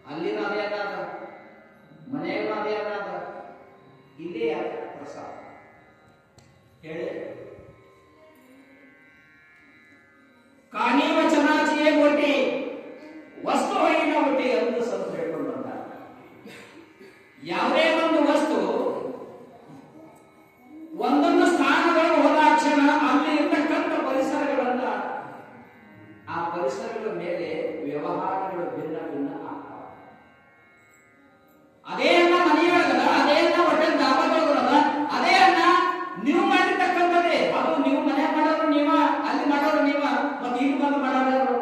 ಅಲ್ಲಿನ ಅದೇನಾದ, ಮನೆಯ ಅದೇನಾದ, ಇಲ್ಲೇ ಪ್ರಸಾದ ಹೇಳಿ. ಕಾನಿ ವಚನಾಚಿಯೇ ಒಟ್ಟಿ ವಸ್ತು ಹೊಯ್ಯಿನ ಒಟ್ಟಿ ಅಂತ ಸಂತ ಹೇಳ್ಕೊಂಡು ಬಂದ. ಯಾವುದೇ ಒಂದು ವಸ್ತು ಒಂದೊಂದು ಸ್ಥಾನಗಳು ಹೋದಾಕ್ಷಣ ಅಲ್ಲಿ ಇರ್ತಕ್ಕಂಥ ಪರಿಸರಗಳನ್ನ, ಆ ಪರಿಸರಗಳ ಮೇಲೆ ವ್ಯವಹಾರಗಳು ಭಿನ್ನ ಭಿನ್ನ ಆಗ್ತವೆ. ಅದೇ ಅನ್ನ ಮನೆಯೊಳಗದ, ಅದೇ ಅನ್ನ ಹೊಟ್ಟೆ ದಾಬದೊಳಗದ, ಅದೇ ಅನ್ನ ನೀವು ಮಾಡಿರ್ತಕ್ಕಂಥದ್ದೇ. ಅದು ನೀವು ಮನೆ ಮಾಡೋರು ನೀವ, ಅಲ್ಲಿ ಮಾಡೋರು ನೀವ, ಮತ್ತೆ ಇಲ್ಲಿ ಬಂದು ಮಾಡೋರು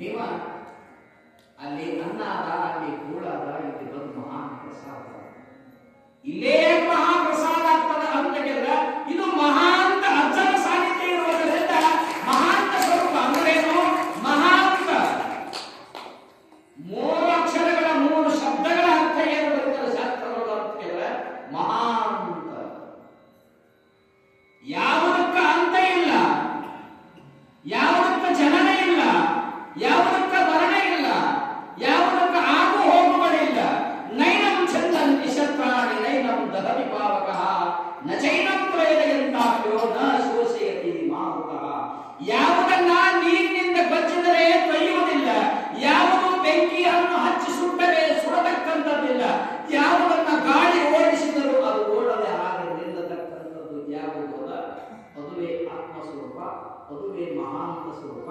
ನೀವ. ಅಲ್ಲಿ ಅನ್ನ ಅದ, ಅಲ್ಲಿ ಕೂಳ ಅದ, ಇಲ್ಲಿ ಬಂದು ಮಹಾಪ್ರಸಾದ. ಇಲ್ಲೇ ಮಹಾಪ್ರಸಾದ ಆಗ್ತದ ಅಂತ ಕೇಳಿದ್ರೆ ಇದು ಮಹಾಂತ ಅಜ್ಜನ ಸಾನ್ನಿಧ್ಯ ಇರುವುದರಿಂದ ಮಹಾಂತ ಸ್ವರೂಪ ಅಂದ್ರೇನು? ಮಹಾಂತ ಮೂರು ಅಕ್ಷರಗಳ ಮೂರು ಶಬ್ದಗಳ ಅರ್ಥ ಏನು ಬರುತ್ತದೆ ಶಾಸ್ತ್ರಗಳು ಅಂತ ಕೇಳಿದ್ರೆ ಮಹಾಂತ. ಯಾವುದಕ್ಕ ಅಂತ ಇಲ್ಲ, ಯಾವುದಕ್ಕ ಜನನ ಇಲ್ಲ, ಯಾವುದಕ್ಕ ಮರಣ ಇಲ್ಲ, ಯಾವುದಕ್ಕ ಆಗು ಹೋಗುಗಳಿಲ್ಲ. ನೈನಂ ಚಂದನ್ ನಿಶತ್ರಾಣಿ ನೈನಂ ದಹತಿ ಪಾವಕಃ ನ ಚೈನಂ ತ್ರಯದಯಂತಾಪ್ಯೋ ನ ಶೋಷಯತಿ ಮಾಹುತಃ. ಯಾವುದನ್ನ ನೀರಿನಿಂದ ಬಚ್ಚಿದರೆ ತೊಯ್ಯುವುದಿಲ್ಲ, ಯಾವುದು ಬೆಂಕಿಯನ್ನು ಹಚ್ಚಿ ಸುಟ್ಟರೆ ಸುಡತಕ್ಕಂಥದ್ದಿಲ್ಲ, ಯಾವುದನ್ನ ಗಾಳಿ ಓಡಿಸಿದರೂ ಅದು ಓಡದೆ ಹಾಗೆ ನಿಲ್ಲತಕ್ಕಂಥದ್ದು ಯಾವುದು ಅದ, ಅದುವೇ ಆತ್ಮಸ್ವರೂಪ, ಅದುವೇ ಮಹಾಂತ ಸ್ವರೂಪ.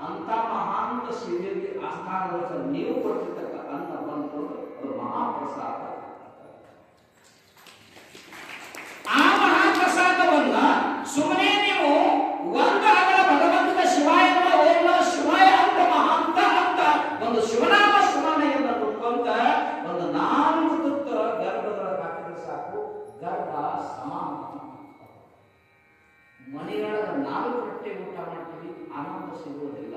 ಅಂತ ಮಹಾಂತ ಶಿವರಿಗೆ ಆಸ್ಥಾನದ ನೀವು ಕೊಟ್ಟಿರ್ತಕ್ಕ ಅನ್ನ ಬಂದು ಅದು ಮಹಾಪ್ರಸಾದ. ಆ ಮಹಾಪ್ರಸಾದವನ್ನ ಸುಮ್ಮನೆ ನೀವು ಒಂದು ಅಗಲ ಭಗವಂತನ ಶಿವಾಯ ಓಂ ನಮಃ ಶಿವಾಯ ಅಂತ ಮಹಾಂತ ಅಂತ ಒಂದು ಶಿವನಾಮ ಶಿವನಯನ್ನು ನುಡ್ಕೊಂತ ಒಂದು 4 ತುತ್ತು ಗರ್ಭದೊಳಗೆ ಹಾಕಿದ್ರೆ ಸಾಕು, ಗರ್ಭ ಸಮಾನ. ಮನೆಯೊಳಗೆ 4 ರೊಟ್ಟಿ ಊಟ ಮಾಡ್ತೀವಿ, ಆನಂದ ಸಿಗುವುದಿಲ್ಲ.